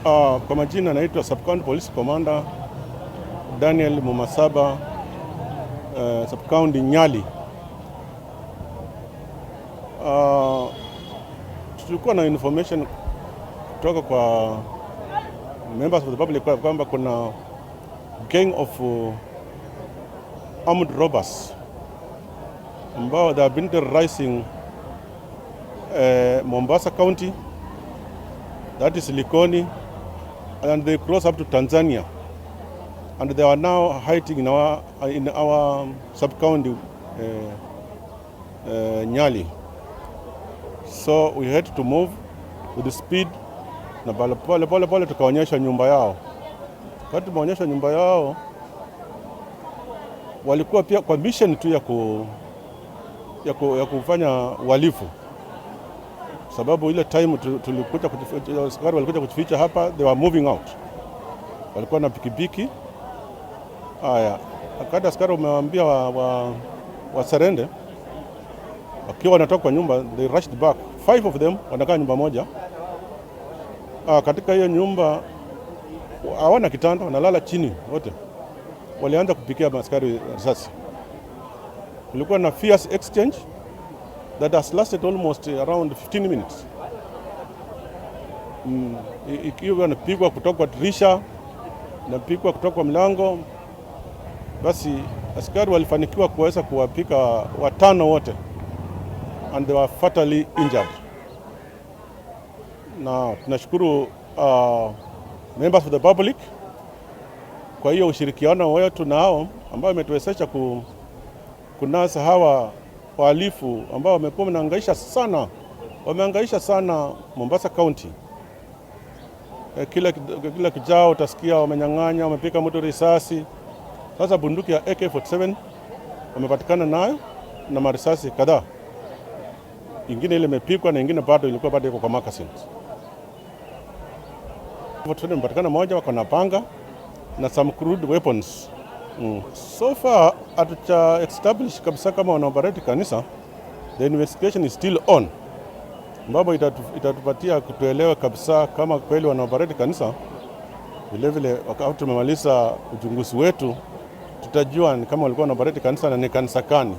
Kwa majina naitwa Sub-County Police Commander Daniel Mumasaba, Sub-County Nyali. Tulikuwa na information kutoka kwa members of the public kwamba kuna gang of armed robbers ambao they have been terrorizing Mombasa County, that is Likoni, and they cross up to Tanzania, and they are now hiding in our sub-county Nyali. So we had to move with the speed na pole tukaonyesha nyumba yao. Wakati tumeonyesha nyumba yao, walikuwa pia kwa mission tu ya kufanya uhalifu, sababu ile time tulikuja askari walikuja kutuficha hapa, they were moving out, walikuwa na pikipiki. Haya, wakati askari wamewaambia wasarende, wakiwa wanatoka kwa nyumba, they rushed back. 5 of them wanakaa nyumba moja. Katika hiyo nyumba hawana kitanda, wanalala chini wote. Walianza kupikia askari risasi. Kulikuwa na fierce exchange that has lasted almost around 15 minutes. Ikiwa napigwa kutoka kwa dirisha, napigwa kutoka kwa mlango. Basi askari walifanikiwa kuweza kuwapika watano wote, and they were fatally injured. Na tunashukuru members of the public kwa hiyo ushirikiano wetu nao ambao umetuwezesha kunasa hawa wahalifu ambao wamekuwa wamehangaisha sana Mombasa County. Kila kijao utasikia wamenyang'anya, wamepika mtu risasi. Sasa bunduki ya AK-47 wamepatikana nayo na marisasi kadhaa. Ingine ile imepikwa na ingine bado iko kwa magazines. Wamepatikana moja, wako na panga na some crude weapons. So far hatuja establish kabisa kama wanaoperate kanisa. The investigation is still on, ambapo itatupatia kutuelewa kabisa kama kweli wanaoperate kanisa. Vile wakati tumemaliza uchunguzi wetu, tutajua ni kama walikuwa wanaoperate kanisa na ni kanisa gani.